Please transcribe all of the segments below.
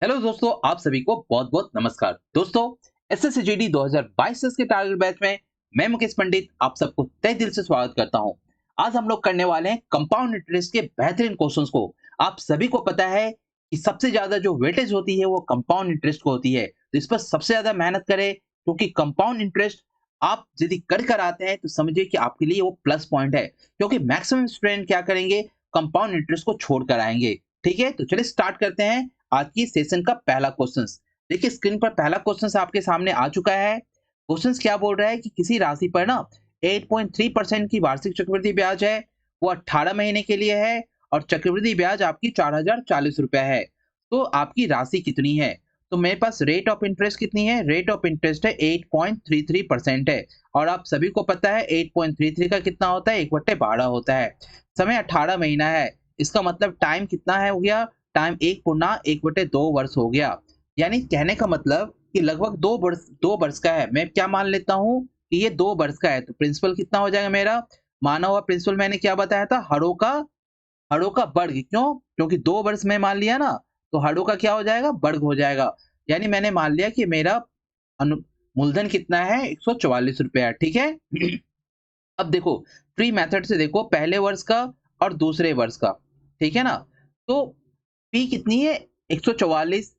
Hello दोस्तों, आप सभी को बहुत बहुत नमस्कार। दोस्तों, एसएससी 2022 के टारगेट बैच में मैं मुकेश पंडित आप सबको तहे दिल से स्वागत करता हूं। आज हम लोग करने वाले हैं कंपाउंड इंटरेस्ट के बेहतरीन क्वेश्चंस को। आप सभी को पता है कि सबसे ज्यादा जो वेटेज होती है वो कंपाउंड इंटरेस्ट को होती है, तो इस पर सबसे ज्यादा मेहनत करें, क्योंकि कंपाउंड इंटरेस्ट आप यदि कर आते हैं तो समझिए कि आपके लिए वो प्लस पॉइंट है, क्योंकि मैक्सिमम स्टूडेंट क्या करेंगे, कंपाउंड इंटरेस्ट को छोड़ कर आएंगे। ठीक है, तो चलिए स्टार्ट करते हैं आज की सेशन का पहला क्वेश्चन। देखिए, स्क्रीन पर पहला क्वेश्चन आपके सामने आ चुका है। क्वेश्चन क्या बोल रहा है कि किसी राशि पर ना 8.3% की वार्षिक चक्रवृद्धि ब्याज है, वो 18 महीने के लिए है और चक्रवृद्धि ब्याज आपकी 4040 रुपए है। तो आपकी राशि कितनी है? तो मेरे पास रेट ऑफ इंटरेस्ट कितनी है? रेट ऑफ इंटरेस्ट है 8.33% है। और आप सभी को पता है 8.33 का कितना होता है, 1/12 होता है। समय 18 महीना है, इसका मतलब टाइम कितना है हो गया, टाइम 1/1/2 वर्ष हो गया। यानी कहने का मतलब कि लगभग 2 वर्ष का है। मैं क्या मान लेता हूँ कि ये 2 वर्ष का है, तो प्रिंसिपल कितना हो जाएगा मेरा? माना हुआ प्रिंसिपल मैंने क्या बताया था, हरों का वर्ग। क्यों? क्योंकि 2 वर्ष में मान लिया ना, तो हरों का क्या हो जाएगा, वर्ग हो जाएगा। यानी मैंने मान लिया कि मेरा अनु मूलधन कितना है, 144 रुपया है। ठीक है। अब देखो, ट्री मेथड से देखो, पहले वर्ष का और दूसरे वर्ष का। ठीक है ना? तो पी कितनी है, 144।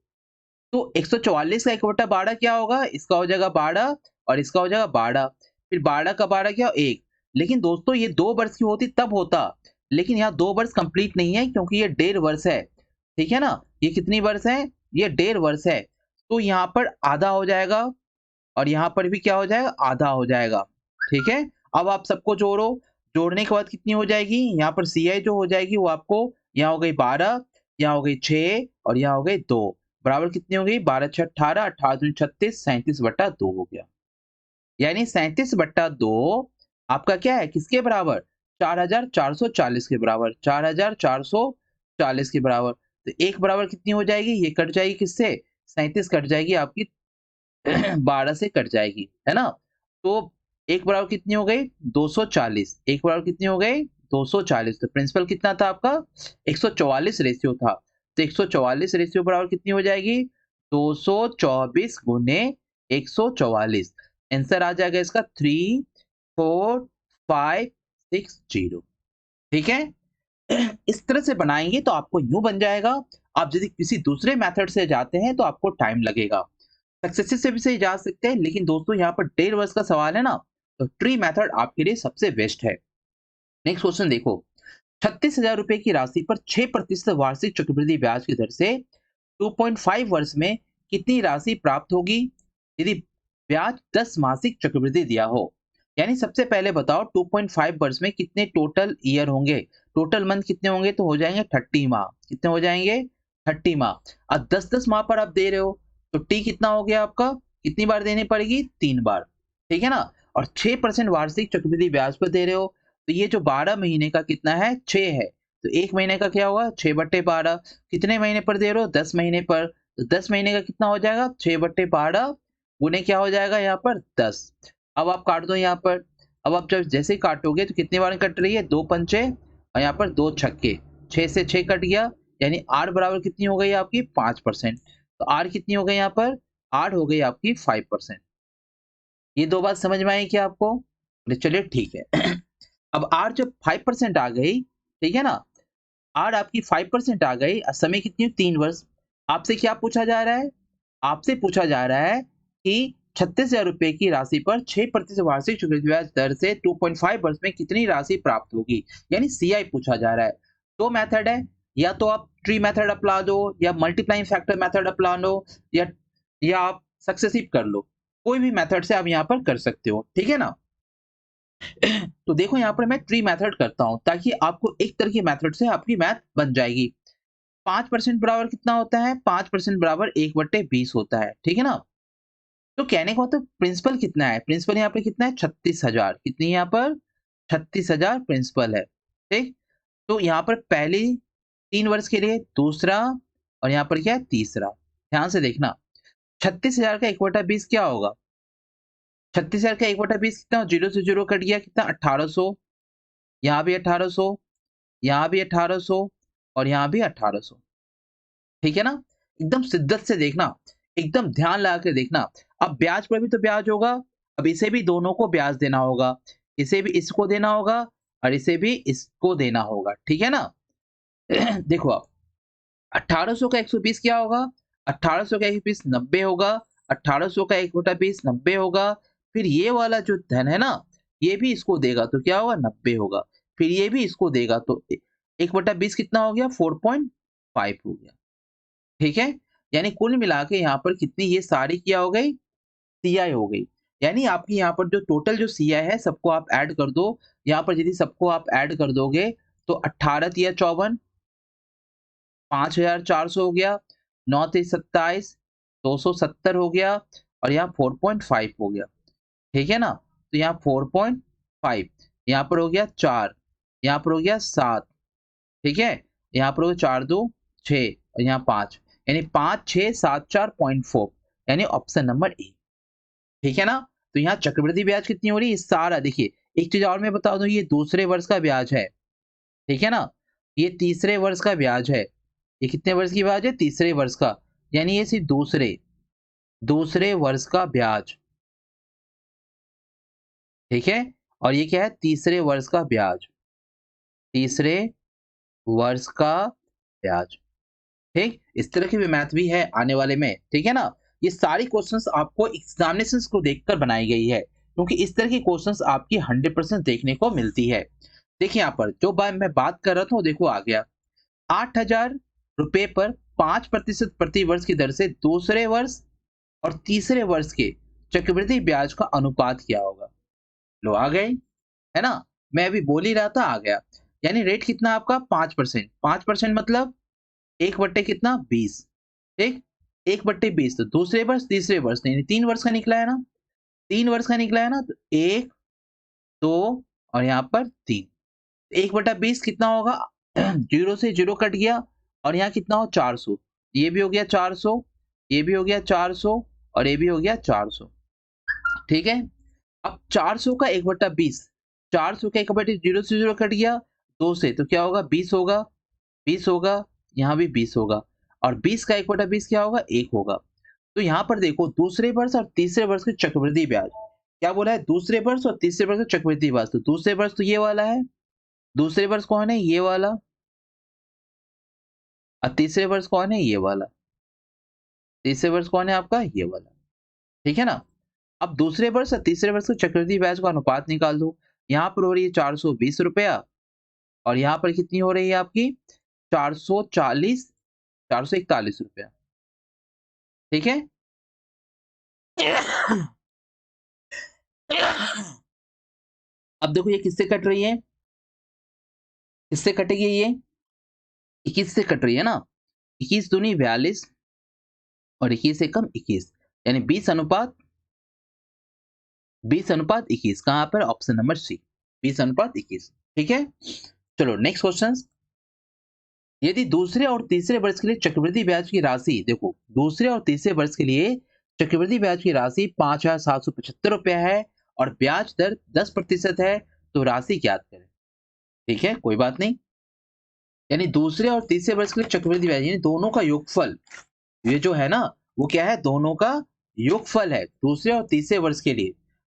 तो 144 का 1/12 क्या होगा, इसका हो जाएगा 12 और इसका हो जाएगा 12। फिर 12 का 12 क्या, 1। लेकिन दोस्तों ये 2 वर्ष की होती तब होता, लेकिन यहाँ 2 वर्ष कंप्लीट नहीं है, क्योंकि ये 1.5 वर्ष है। ठीक है ना? ये कितनी वर्ष है, ये 1.5 वर्ष है। तो यहाँ पर आधा हो जाएगा और यहाँ पर भी क्या हो जाएगा, आधा हो जाएगा। ठीक है। अब आप सबको जोड़ो, जोड़ने के बाद कितनी हो जाएगी, यहाँ पर सी आई जो हो जाएगी वो आपको, यहाँ हो गई 12, यहाँ हो गई 6 और यहाँ हो गई 2, बराबर कितनी हो गई, 12 6 18, 18 दूनी 36, 37/2 हो गया। यानी 37/2 आपका क्या है, किसके बराबर, 4440 के बराबर, 4440 के बराबर। तो एक बराबर कितनी हो जाएगी, ये कट जाएगी किससे, 37 कट जाएगी आपकी 12 से कट जाएगी, है ना? तो एक बराबर कितनी हो गई, 240। एक बराबर कितनी हो गई, 240। तो प्रिंसिपल कितना था आपका, 144 रेशियो था। तो 144 रेशियो बराबर कितनी हो जाएगी, 224 गुने 144। आंसर आ जाएगा इसका 34560। ठीक है। इस तरह से बनाएंगे तो आपको यूं बन जाएगा। आप यदि किसी दूसरे मेथड से जाते हैं तो आपको टाइम लगेगा। सक्सेसिव से भी सही जा सकते हैं, लेकिन दोस्तों यहाँ पर 1.5 वर्ष का सवाल है ना, तो ट्री मेथड आपके लिए सबसे बेस्ट है। नेक्स्ट क्वेश्चन देखो, 36,000 रुपए की राशि पर 6% वार्षिक चक्रवृद्धि ब्याज की दर से 2.5 वर्ष में कितनी राशि प्राप्त होगी, यदि ब्याज 10 मासिक चक्रवृद्धि दिया हो। यानी सबसे पहले बताओ, 2.5 वर्ष में कितने टोटल ईयर होंगे, टोटल मंथ कितने होंगे, तो हो जाएंगे 30 माह। कितने हो जाएंगे, 30 माह। अब 10-10 माह पर आप दे रहे हो, तो टी कितना हो गया आपका, कितनी बार देनी पड़ेगी, 3 बार। ठीक है ना? और 6% वार्षिक चक्रवृद्धि ब्याज पर दे रहे हो, तो ये जो 12 महीने का कितना है, 6 है। तो एक महीने का क्या होगा, 6/12। कितने महीने पर दे रहे हो, 10 महीने पर। तो 10 महीने का कितना हो जाएगा, 6/12 गुने क्या हो जाएगा यहाँ पर, 10। अब आप काट दो यहाँ पर। अब आप जब जैसे ही काटोगे तो कितनी बार कट रही है, 2 पंचे और यहाँ पर 2 छक्के, 6 से 6 कट गया। यानी आर बराबर कितनी हो गई आपकी, 5%। तो आर कितनी हो गई यहाँ पर, आर हो गई आपकी 5%। ये दो बात समझ में आई क्या आपको? बोले चलिए ठीक है। अब आर जब 5% आ गई, ठीक है ना, आर आपकी 5% आ गई, समय कितनी, 3 वर्ष। आपसे क्या पूछा जा रहा है, आपसे पूछा जा रहा है कि 36,000 रुपए की राशि पर 6% वार्षिक चक्रवृद्धि ब्याज दर से 2.5 वर्ष में कितनी राशि प्राप्त होगी, यानी सीआई पूछा जा रहा है। दो मेथड है, या तो आप ट्री मेथड अपना दो, या मल्टीप्लाइंग फैक्टर मेथड अपना लो, या आप सक्सेसिव कर लो। कोई भी मेथड से आप यहाँ पर कर सकते हो। ठीक है ना? तो देखो यहाँ पर मैं ट्री मेथड करता हूँ, ताकि आपको एक तरह की मेथड से आपकी मैथ बन जाएगी। 5% बराबर कितना होता है, 5% बराबर 1/20 होता है। ठीक है ना? तो कहने का मतलब प्रिंसिपल कितना है, प्रिंसिपल यहाँ पे कितना है, 36,000। कितनी है यहाँ पर, 36,000 प्रिंसिपल है। ठीक। तो यहाँ पर पहली 3 वर्ष के लिए, दूसरा और यहाँ पर क्या है, तीसरा। ध्यान से देखना, 36,000 का 1/20 क्या होगा, 36,000 का 1/20 कितना, जीरो से जीरो कट गया, कितना, 1800। यहाँ भी 1800, यहाँ भी 1800 और यहाँ भी 1800। ठीक है ना? एकदम शिद्दत से देखना, एकदम ध्यान लगा के देखना। अब ब्याज पर भी तो ब्याज होगा, अब इसे भी दोनों को ब्याज देना होगा, इसे भी इसको देना होगा और इसे भी इसको देना होगा, ठीक है ना? देखो आप 1800 का 120 क्या होगा? 1800 का 120 90 होगा, 1800 का 1/20 90 होगा, फिर ये वाला जो धन है ना, ये भी इसको देगा तो क्या होगा? 90 होगा, फिर ये भी इसको देगा तो 1/20 कितना हो गया? 4.5 हो गया, ठीक है? यानी कुल मिला के यहाँ पर कितनी ये सारी क्या हो गई? सीआई हो गई। यानी आपकी यहाँ पर जो टोटल जो सीआई है सबको आप ऐड कर दो। यहाँ पर यदि सबको आप ऐड कर दोगे तो 18 तिया 54, 5400 हो गया, 9 तिया 27, 270 हो गया और यहाँ 4.5 हो गया, ठीक है ना? तो यहाँ 4.5, यहाँ पर हो गया 4, यहाँ पर हो गया 7, ठीक है? यहाँ पर हो गया 4 2 6 और यहाँ 5, यानी 5674.4, यानी ऑप्शन नंबर ए, ठीक है ना? तो यहाँ चक्रवृद्धि ब्याज कितनी हो रही है? सारा देखिए, एक चीज और मैं बता दूं, ये दूसरे वर्ष का ब्याज है, ठीक है ना? ये तीसरे वर्ष का ब्याज है। ये कितने वर्ष की ब्याज है? तीसरे वर्ष का, यानी ये सिर्फ दूसरे दूसरे वर्ष का ब्याज, ठीक है? और ये क्या है? तीसरे वर्ष का ब्याज, तीसरे वर्ष का ब्याज, ठीक? इस तरह की भी मैथ भी है आने वाले में, ठीक है ना? ये सारी क्वेश्चंस आपको एग्जामिनेशंस को देखकर बनाई गई है, क्योंकि इस तरह की क्वेश्चंस आपकी 100% देखने को मिलती है। देखिए यहाँ पर जो मैं बात कर रहा था वो देखो आ गया, 8,000 रुपए पर 5% प्रति वर्ष की दर से दूसरे वर्ष और तीसरे वर्ष के चक्रवृद्धि ब्याज का अनुपात क्या होगा? लो आ गए, है ना? मैं अभी बोल ही रहा था, आ गया। यानी रेट कितना आपका? 5%, 5% मतलब 1/, कितना? 20, ठीक? 1/20 तो दूसरे वर्ष, तीसरे वर्ष, यानी 3 वर्ष का निकला है ना? 3 वर्ष का निकला है ना? तो 1, 2 और यहाँ पर 3। 1/20 कितना होगा? 0 से 0 कट गया और यहाँ कितना हो? 400। ये भी हो गया 400, ये भी हो गया 400 और ये भी हो गया 400, ठीक है? अब 400 का 1/20, 400 का 1/20 0 से 0 कट गया 2 से, तो क्या होगा? 20 होगा, 20 होगा, यहाँ भी 20 होगा और 20 का 1/20 क्या होगा? 1 होगा। तो यहाँ पर देखो दूसरे वर्ष और तीसरे वर्ष के चक्रवृद्धि ब्याज, क्या बोला है? दूसरे वर्ष और तीसरे वर्ष का चक्रवृद्धि ब्याज, तो दूसरे वर्ष तो ये वाला है, दूसरे वर्ष कौन है? ये वाला, और तीसरे वर्ष कौन है? ये वाला, तीसरे वर्ष कौन है आपका? ये वाला, ठीक है ना? अब दूसरे वर्ष और तीसरे वर्ष के चक्रवृद्धि ब्याज का अनुपात निकाल दो। यहाँ पर हो रही है 420 रुपया और यहाँ पर कितनी हो रही है आपकी? 440, 441 रुपया, ठीक है? अब देखो ये किससे कट रही है? किससे कटेगी ये? 21 से कट रही है ना? 21 दूनी 42 और 21 एकम 21, यानी 20:21, कहाँ पर? ऑप्शन नंबर सी, 20:21, ठीक है? चलो नेक्स्ट क्वेश्चन। यदि दूसरे और तीसरे वर्ष के लिए चक्रवृद्धि ब्याज की राशि, देखो दूसरे और तीसरे वर्ष के लिए चक्रवृद्धि ब्याज की राशि 5,775 रुपया है और ब्याज दर 10% है, तो राशि ज्ञात करें, ठीक है? कोई बात नहीं। यानी दूसरे और तीसरे वर्ष के लिए चक्रवृद्धि ब्याज, यानी दोनों का योगफल, ये जो है ना वो क्या है? दोनों का योगफल है दूसरे और तीसरे वर्ष के लिए।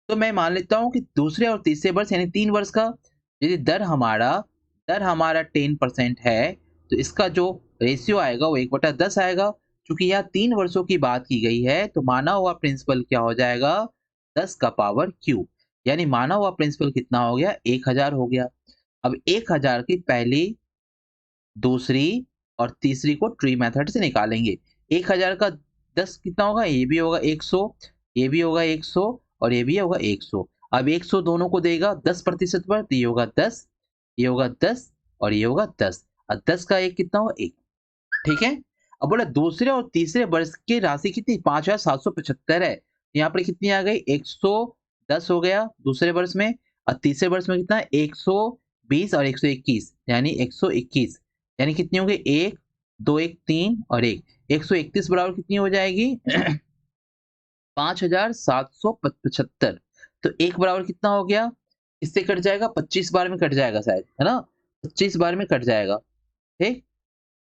तो मैं मान लेता हूं कि दूसरे और तीसरे वर्ष यानी 3 वर्ष का यदि दर हमारा 10% है, तो इसका जो रेशियो आएगा वो 1/10 आएगा। क्योंकि यहाँ 3 वर्षों की बात की गई है तो माना हुआ प्रिंसिपल क्या हो जाएगा? 10 का पावर क्यूब, यानी माना हुआ प्रिंसिपल कितना हो गया? 1000 हो गया। अब 1000 की पहली, दूसरी और तीसरी को ट्री मेथड से निकालेंगे। 1000 का 10 कितना होगा? ये भी होगा 100, ये भी होगा 100 और ये भी होगा 100। अब 100 दोनों को देगा 10% पर, तो ये होगा 10, ये होगा 10 और ये होगा 10, और 10 का एक कितना होगा? 1, ठीक है? अब बोला दूसरे और तीसरे वर्ष की राशि कितनी? 5,775 है। यहाँ पर कितनी आ गई? 110 हो गया दूसरे वर्ष में, और तीसरे वर्ष में कितना? 120 और 121, यानी 121, यानी कितनी होगी? 1 2 1 3 और 1, 131 बराबर कितनी हो जाएगी? 5,775। तो 1 बराबर कितना हो गया? इससे कट जाएगा, 25 बार में कट जाएगा शायद, है ना? 25 बार में कट जाएगा, ठीक?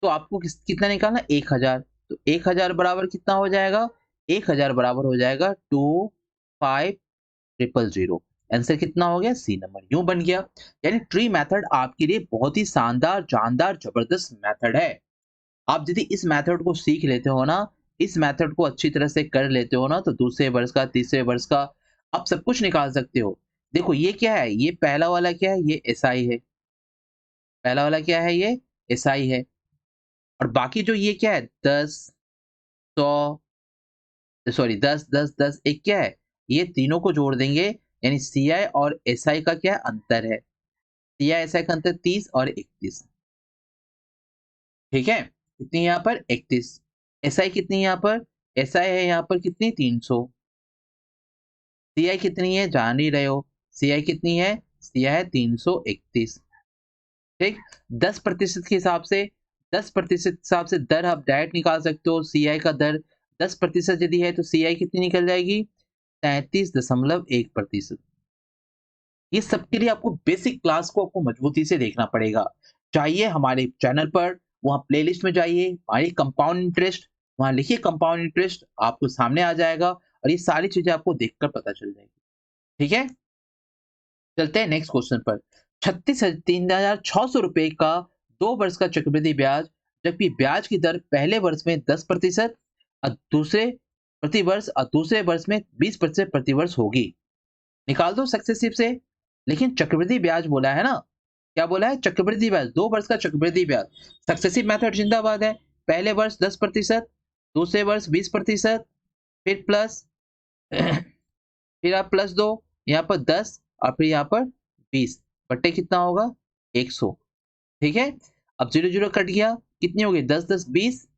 तो आपको कितना निकालना? 1000। तो 1000 बराबर कितना हो जाएगा? 1000 बराबर हो जाएगा 25000। आंसर कितना हो गया? C number. यूं बन गया। यानी ट्री मेथड आपके लिए बहुत ही शानदार, जानदार, जबरदस्त मेथड है। आप यदि इस मेथड को सीख लेते हो ना, इस मेथड को अच्छी तरह से कर लेते हो ना, तो दूसरे वर्ष का, तीसरे वर्ष का आप सब कुछ निकाल सकते हो। देखो ये क्या है? ये पहला वाला क्या है? ये एसआई है। पहला वाला क्या है? ये एसआई है। और बाकी जो ये क्या है? 10, 100, सॉरी 10, 10, 10 एक क्या है? ये तीनों को जोड़ देंगे, यानी सीआई और एसआई का क्या अंतर है? सीआई एसआई का अंतर 30 और 31। ठीक है? कितनी यहाँ पर? 31। एसआई कितनी यहाँ पर? एसआई है यहाँ पर कितनी? 300। सीआई कितनी है? जान ही रहे हो। सीआई कितनी है? सीआई है 331। ठीक। 10% के हिसाब से, 10% के हिसाब से दर आप डायरेक्ट निकाल सकते हो। सीआई का दर 10% यदि है तो सीआई कितनी निकल जाएगी? 33.1%। ये सबके लिए आपको बेसिक क्लास को आपको मजबूती से देखना पड़ेगा। जाइए हमारे चैनल पर, वहाँ प्लेलिस्ट में जाइए, हमारी कंपाउंड इंटरेस्ट, वहाँ लिखिए कंपाउंड इंटरेस्ट, आपको सामने आ जाएगा और ये सारी चीजें आपको देखकर पता चल जाएगी। ठीक है? चलते हैं नेक्स्ट क्वेश्चन पर। 36,3,600 रुपए का 2 वर्ष का चक्रवृद्धि ब्याज, जबकि ब्याज की दर पहले वर्ष में 10% और दूसरे प्रति वर्ष और दूसरे वर्ष में 20% प्रति वर्ष होगी। निकाल दो सक्सेसिव से। लेकिन चक्रवृद्धि ब्याज बोला है ना, क्या बोला है? चक्रवृद्धि ब्याज, 2 वर्ष का चक्रवृद्धि ब्याज। सक्सेसिव मेथड जिंदाबाद है। पहले वर्ष 10%, दूसरे वर्ष 20%, फिर प्लस फिर आप प्लस दो, यहाँ पर 10 और फिर यहाँ पर 20 बट्टे कितना होगा? 100। ठीक है? अब 0 0 कट गया, कितनी हो गई? 10 10 20,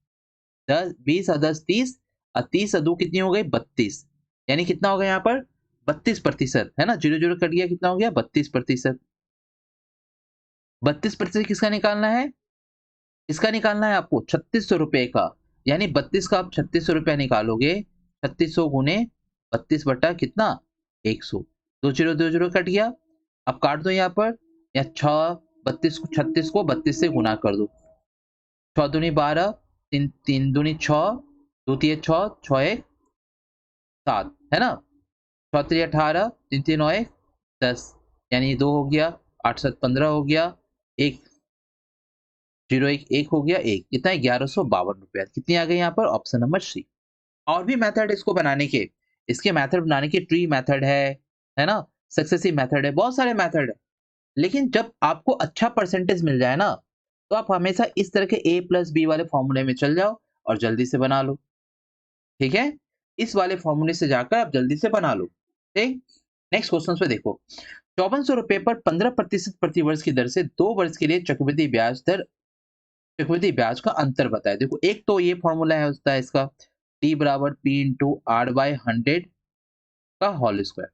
10 20 और 10 30 और 30 और 2 कितनी हो गई? 32। यानी कितना हो गया यहाँ पर? 32% है ना। 0 0 कट गया, कितना हो गया? 32%। 32% किसका निकालना है? इसका निकालना है आपको 3600 रुपए का। यानी 32 का आप 3600 रुपया निकालोगे। 3600 गुने 32 बटा कितना? 100। 2 0 कट गया। अब काट दो यहाँ पर, या 6 32 को, 36 को 32 से गुना कर दो। 6 दूनी 12, 3 3 दूनी 6, 2 3 6, 6 1 7 है ना। 6 3 18, 3 3 9 1 10, यानी 2 हो गया, 8 7 15 हो गया, 1 0 1 1 हो गया, 1 कितना? 1152 रुपया। कितनी आ गई यहाँ पर? Option number C. और भी मेथड इसको बनाने के, इसके मेथड बनाने के, ट्री मेथड है ना, सक्सेसिव मेथड है, बहुत सारे मेथड है। लेकिन जब आपको अच्छा परसेंटेज मिल जाए ना, तो आप हमेशा इस तरह के a प्लस बी वाले फॉर्मूले में चल जाओ और जल्दी से बना लो। ठीक है? इस वाले फॉर्मूले से जाकर आप जल्दी से बना लो। ठीक। नेक्स्ट क्वेश्चन पे देखो। 5400 रुपए पर 15% प्रति वर्ष की दर से 2 वर्ष के लिए चक्रवृद्धि ब्याज दर, चक्रवृद्धि ब्याज का अंतर बताए। देखो एक तो ये फॉर्मूला है होता है इसका, टी बराबर पी इंटू आर बाई 100 का होल स्क्वायर।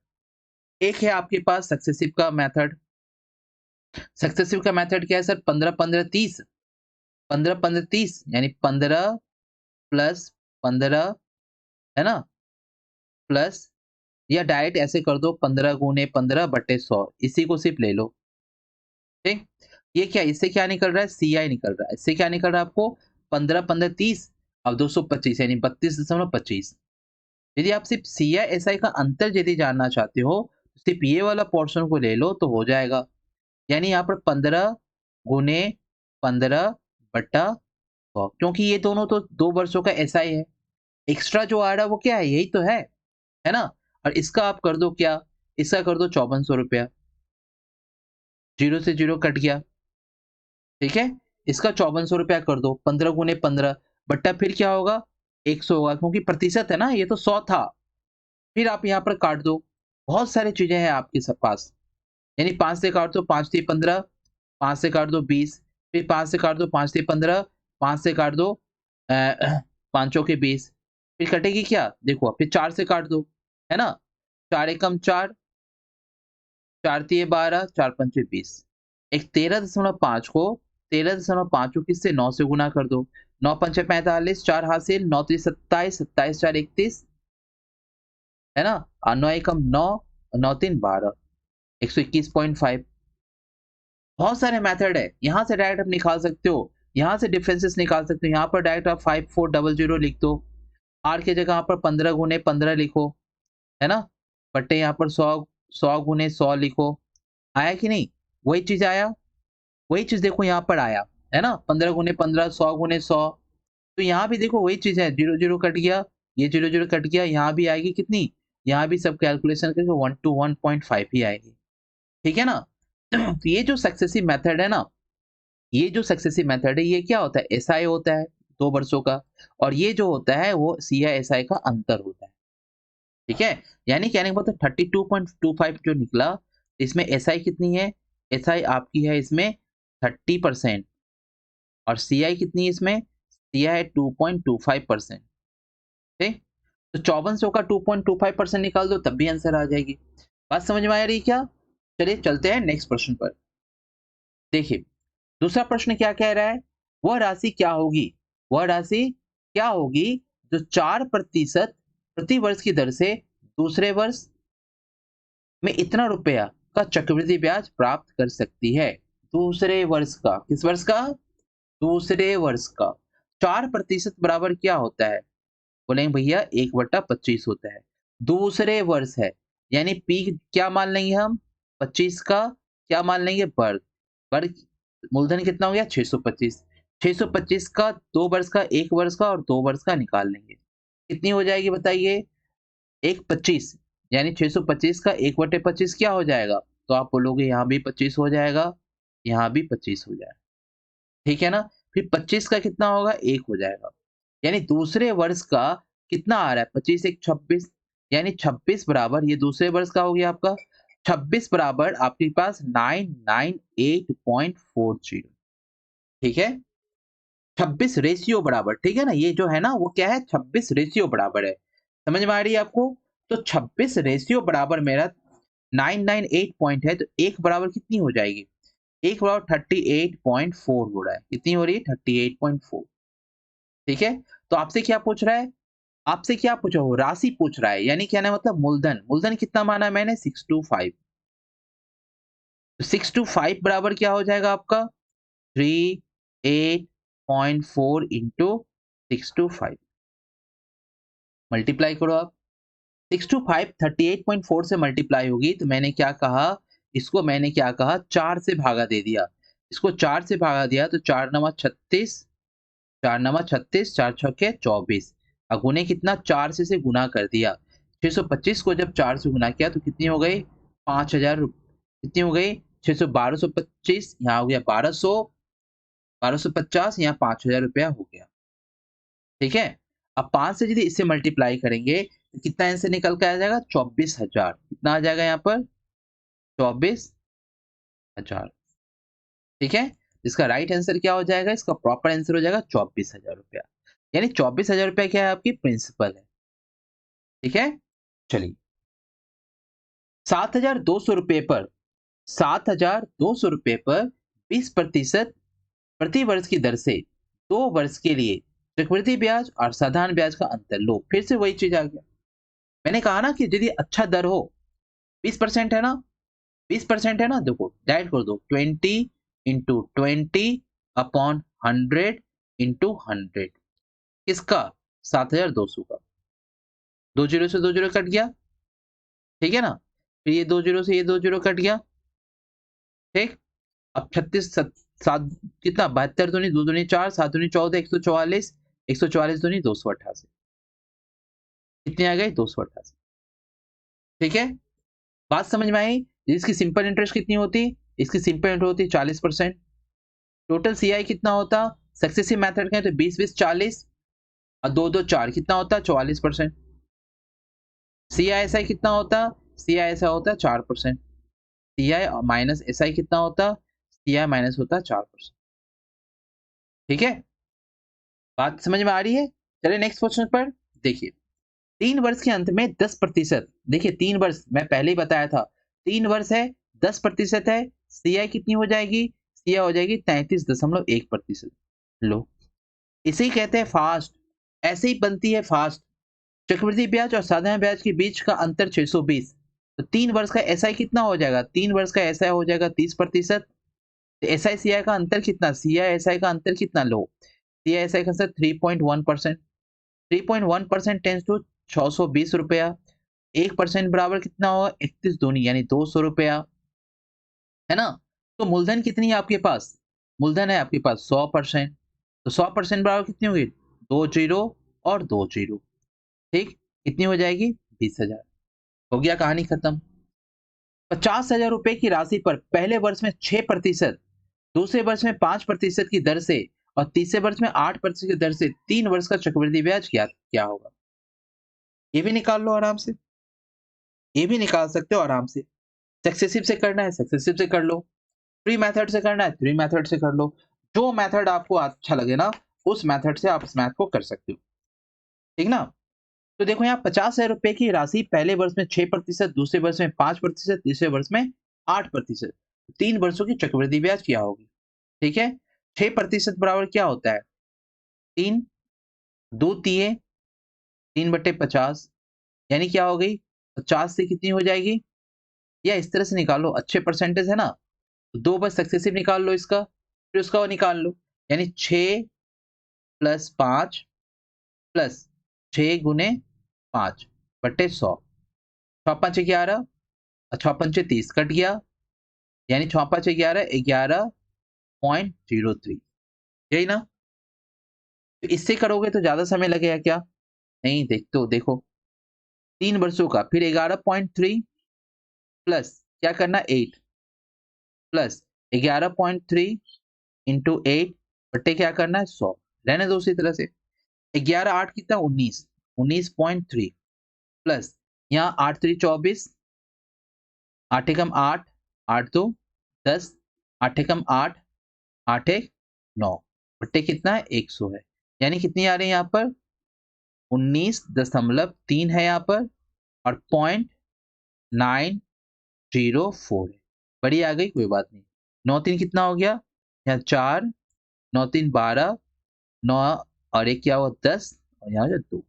एक है आपके पास सक्सेसिव का मेथड। सक्सेसिव का मेथड क्या है सर? 15 15 30, 15 15 30, यानी 15 प्लस 15 है ना, प्लस, या डायरेक्ट ऐसे कर दो 15 गुने 15 बटे 100, इसी को सिर्फ ले लो। ठीक। ये क्या, इससे क्या निकल रहा है? सीआई निकल रहा है। इससे क्या निकल रहा है आपको? 15 15 30 और 225 यानी 32.25। यदि आप सिर्फ सीआई एसआई का अंतर यदि जानना चाहते हो, तो सिर्फ ये वाला पोर्शन को ले लो तो हो जाएगा। यानी यहाँ पर 15 गुने 15 बटा 100, क्योंकि ये दोनों तो 2 वर्षों का एसआई है। एक्स्ट्रा जो आ रहा है वो क्या है? यही तो है ना। और इसका आप कर दो क्या? इसका कर दो 5400 रुपया। 0 से 0 कट गया। ठीक है? इसका 5400 रुपया कर दो, 15 गुने 15 बट्टा फिर क्या होगा? 100 होगा, क्योंकि प्रतिशत है ना, ये तो 100 था। फिर आप यहाँ पर काट दो। बहुत सारी चीजें हैं आपके पास। यानी 5 से काट दो, 5 3 15, 5 से काट दो 20, फिर 5 से काट दो 5 3 15, 5 से काट दो पांचों के 20, फिर कटेगी क्या? देखो फिर 4 से काट दो, है ना। 4 एकम 4, 4 तिये 12, 4 पंचे 20। एक 13.5 को, 13.5 को किससे? 9 से गुना कर दो। 9 पंचे 45, 4 हासिल, 9 त्रिक 27, 27 4 31 है ना। और 9 एकम 9 और 9 3 12, 121.5। बहुत सारे मेथड है, यहाँ से डायरेक्ट आप निकाल सकते हो। यहाँ से डिफरेंसेस निकाल सकते हो। यहाँ पर डायरेक्ट आप 5400 लिख दो। आर की जगह यहाँ पर 15 गुने 15 लिखो, है ना? बट्टे यहाँ पर 100 गुने 100 लिखो। आया कि नहीं? वही चीज आया, वही चीज देखो यहाँ पर आया, है ना? 15 गुने 15, 100 गुने 100। तो यहाँ भी देखो वही चीज है, 0 0 कट गया, ये 0 0 कट गया, यहाँ भी आएगी कितनी? यहाँ भी सब कैलकुलेशन करके 1 to 1.5 ही आएगी। ठीक है ना? तो ये जो सक्सेसिव मेथड है ना, ये जो सक्सेसिव मेथड है, ये क्या होता है? एसआई होता है 2 वर्षों का, और ये जो होता है वो सीआई एसआई का अंतर होता है। ठीक है? यानी कहने का मतलब 32.25 जो निकला, इसमें एसआई कितनी है? एसआई आपकी है इसमें 30% और सीआई कितनी है इसमें? सीआई है 2.25%। ठीक? तो 5400 का 2.25% निकाल दो, तब भी आंसर आ जाएगी। बात समझ में आ रही क्या? चलिए चलते हैं नेक्स्ट प्रश्न पर। देखिए, दूसरा प्रश्न क्या कह रहा है? वह राशि क्या होगी? वह राशि क्या होगी जो 4% प्रति वर्ष की दर से दूसरे वर्ष में इतना रुपया का चक्रवृद्धि ब्याज प्राप्त कर सकती है? दूसरे वर्ष का, किस वर्ष का? दूसरे वर्ष का। 4% बराबर क्या होता है? बोलेंगे भैया 1/25 होता है। दूसरे वर्ष है, यानी पी क्या मान लेंगे हम? 25 का क्या मान लेंगे? वर्ग। वर्ग मूलधन कितना हो गया? 625। 625 का 2 वर्ष का, 1 वर्ष का और 2 वर्ष का निकाल लेंगे। कितनी हो जाएगी बताइए? 1/25, यानी 625 का 1/25 क्या हो जाएगा? तो आप बोलोगे यहाँ भी 25 हो जाएगा, यहाँ भी 25 हो जाएगा। ठीक है ना? फिर 25 का कितना होगा? 1 हो जाएगा। यानी दूसरे वर्ष का कितना आ रहा है? 25 एक 26, यानी 26 बराबर ये दूसरे वर्ष का हो गया आपका। 26 बराबर आपके पास 998.40। ठीक है? 26 रेशियो बराबर, ठीक है ना? ये जो है ना वो क्या है? 26 रेशियो बराबर है। समझ में आ रही है आपको? तो 26 रेशियो बराबर मेरा 998 पॉइंट है, तो 1 बराबर कितनी हो जाएगी? 1 बराबर 38.4 हो रहा है। कितनी हो रही है? 38.4। ठीक है? तो आपसे क्या पूछ रहा है? आपसे क्या पूछा? वो राशि पूछ रहा है, यानी कहना मतलब मूलधन। मूलधन कितना माना है मैंने? 625। तो 625 बराबर क्या हो जाएगा आपका? 38.4 इंटू 625। मल्टीप्लाई करो आप। 625 38.4 से मल्टीप्लाई होगी, तो मैंने क्या कहा? इसको मैंने क्या कहा? 4 से भागा दे दिया। इसको 4 से भागा दिया तो 4 नवा 36, 4 नवा 36, 4 छक्के 24। गुने कितना? 4 से गुना कर दिया। 625 को जब 4 से गुना किया तो कितनी हो गई? 5000। कितनी हो गई? 600 1225, यहाँ हो गया 1200, 1250, यहाँ 5000 रुपया हो गया। ठीक है? अब 5 से यदि इससे मल्टीप्लाई करेंगे तो कितना आंसर निकल के आ जाएगा? 24000। कितना आ जाएगा यहाँ पर? 24000। ठीक है? इसका राइट आंसर क्या हो जाएगा? इसका प्रॉपर आंसर हो जाएगा 24000 रुपया। यानी 24000 रुपया क्या है? आपकी प्रिंसिपल है। ठीक है? चलिए, 7200 रुपये पर 7200 रुपये पर 20% प्रति वर्ष की दर से 2 वर्ष के लिए चक्रवृद्धि ब्याज और साधारण ब्याज का अंतर लो। फिर से वही चीज आ गया। मैंने कहा ना कि यदि अच्छा दर हो, 20% है ना, 20% है ना, देखो डायरेक्ट कर दो 20 इंटू 20 अपॉन 100 इंटू 100। किसका? 7200 का। 2 जीरो से 2 जीरो कट गया। ठीक है ना? फिर ये 2 जीरो से ये 2 जीरो कट गया। ठीक? अब 36 7 कितना? 72 दूनी 2 दूनी 4, 7 दूनी 14, 144, 144 दूनी 288। कितने आ गए? 288। ठीक है? बात समझ में आई? इसकी सिंपल इंटरेस्ट कितनी होती? इसकी सिंपल इंटरेस्ट होती 40%। टोटल सीआई कितना होता? सक्सेसिव मेथड का है तो 20 20 40 और 2 2 4 कितना होता? 44%। सीआईएसआई कितना होता? सीआईएसआई होता 4%। सीआई माइनस एसआई कितना होता? सीआई माइनस होता 4%। ठीक है? बात समझ में आ रही है? चलिए नेक्स्ट क्वेश्चन पर देखिए। 3 वर्ष के अंत में 10%, देखिए 3 वर्ष मैं पहले ही बताया था, 3 वर्ष है, 10% है, सीआई कितनी हो जाएगी? सीआई हो जाएगी 33.1%। लो, इसे ही कहते हैं फास्ट। ऐसे ही बनती है फास्ट। चक्रवृद्धि ब्याज और साधारण ब्याज के बीच का अंतर 620। तो 3 वर्ष का एसआई कितना हो जाएगा? 3 वर्ष का एसआई हो जाएगा 30%। एस आई सी आई का अंतर कितना, सी आई एस आई का अंतर कितना लो, सी आई एस आई का अंतर 3.1%, 3.1% टेंस टू 620 रुपया, 1% बराबर कितना होगा 31 दूनी यानी 200 रुपया, है ना। तो मूलधन कितनी है आपके पास, मूलधन है आपके पास 100%, तो 100% बराबर कितनी होगी, 2 जीरो और 2 जीरो, ठीक, कितनी हो जाएगी 20,000। हो गया, कहानी खत्म। 50,000 रुपए की राशि पर पहले वर्ष में 6%, दूसरे वर्ष में 5% की दर से और तीसरे वर्ष में 8% की दर से 3 वर्ष का चक्रवृद्धि ब्याज क्या क्या होगा। ये भी निकाल लो आराम से, ये भी निकाल सकते हो आराम से। सक्सेसिव से करना है सक्सेसिव से कर लो, फ्री मेथड से करना है फ्री मेथड से कर लो, जो मेथड आपको अच्छा लगे ना उस मेथड से आप इस मैथ को कर सकते हो, ठीक ना। तो देखो यहाँ 50,000 रुपए की राशि पहले वर्ष में 6%, दूसरे वर्ष में 5%, तीसरे वर्ष में 8%, 3 वर्षों की चक्रवृद्धि ब्याज क्या होगी, ठीक है। 6% बराबर क्या होता है, 3, 2 तिये 3/50, यानी क्या हो गई 50 से कितनी हो जाएगी, या इस तरह से निकालो, अच्छे परसेंटेज है ना, तो 2 बार सक्सेसिव निकाल लो इसका, फिर उसका वो निकाल लो, यानी 6 + 5 + 6 गुने 5/100, 6×5 = 11, 6×5 = 30 कट गया, यानी 6×5 = 11, 11.03, यही ना। तो इससे करोगे तो ज्यादा समय लगेगा क्या, नहीं, देख तो देखो 3 वर्षों का, फिर 11.3 प्लस क्या करना 8 प्लस 11.3 इंटू 8 बट्टे क्या करना है 100, रहने दो उसी तरह से। 11 8 कितना 19, 19.3 प्लस यहाँ 8 3 24, 8 एकम 8, 8 2 10, 8 एकम 8, 8 1 9 बट्टे कितना है 100 है, यानी कितनी आ रही है यहाँ पर 19.3 है यहाँ पर, और 0.904 है, बड़ी आ गई कोई बात नहीं। 9 3 कितना हो गया, यहाँ 4, 9 3 12, 9 और एक क्या हुआ 10, और यहाँ 2,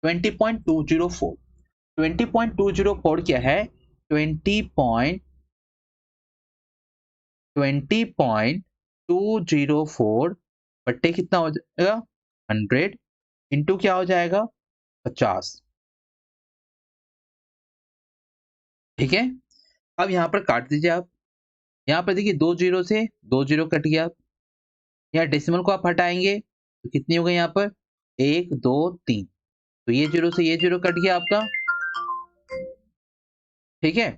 20.204, 20.204 क्या है 20.204 बट्टे कितना हो जाएगा 100 इंटू क्या हो जाएगा 50, ठीक है। अब यहाँ पर काट दीजिए आप, यहाँ पर देखिए 2 जीरो से 2 जीरो कट गया, यहाँ डेसिमल को आप हटाएंगे तो कितनी हो गई यहाँ पर 1 2 3, तो ये जीरो से ये जीरो कट गया आपका, ठीक है।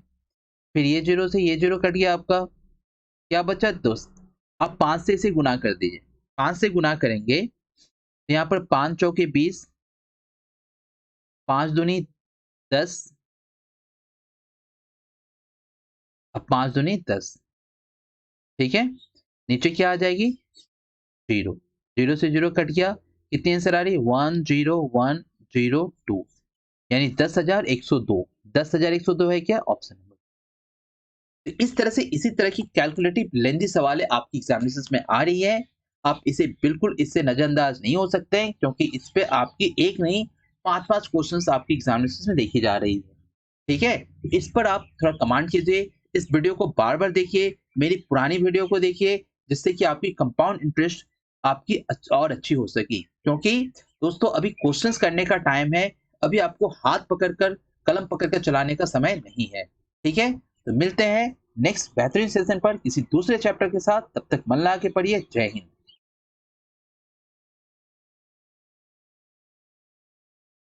फिर ये जीरो से ये जीरो कट गया आपका, क्या बचा दोस्त, आप 5 से इसे गुना कर दीजिए, 5 से गुना करेंगे तो यहाँ पर 5 चौके 20, 5 दूनी 10, अब 5 दूनी 10, ठीक है। नीचे क्या आ जाएगी जीरो, जीरो से जीरो कट गया, कितनी आंसर आ रही 10102, यानी 10,102, 10,102 है क्या ऑप्शन नंबर। तो इस तरह से इसी तरह की कैलकुलेटिव लेंथी सवाल आपकी एग्जामिनेशन में आ रही है, आप इसे बिल्कुल इससे नजरअंदाज नहीं हो सकते क्योंकि इस पे आपकी एक नहीं 5-5 क्वेश्चंस आपकी एग्जामिनेशन में देखी जा रही है, ठीक है। इस पर आप थोड़ा कमांड कीजिए, इस वीडियो को बार-बार देखिए, मेरी पुरानी वीडियो को देखिए, जिससे कि आपकी कंपाउंड इंटरेस्ट आपकी और अच्छी हो सके, क्योंकि दोस्तों अभी क्वेश्चंस करने का टाइम है, अभी आपको हाथ पकड़कर कलम पकड़कर चलाने का समय नहीं है, ठीक है। तो मिलते हैं नेक्स्ट बेहतरीन सेशन पर किसी दूसरे चैप्टर के साथ, तब तक मन लगा के पढ़िए, जय हिंद।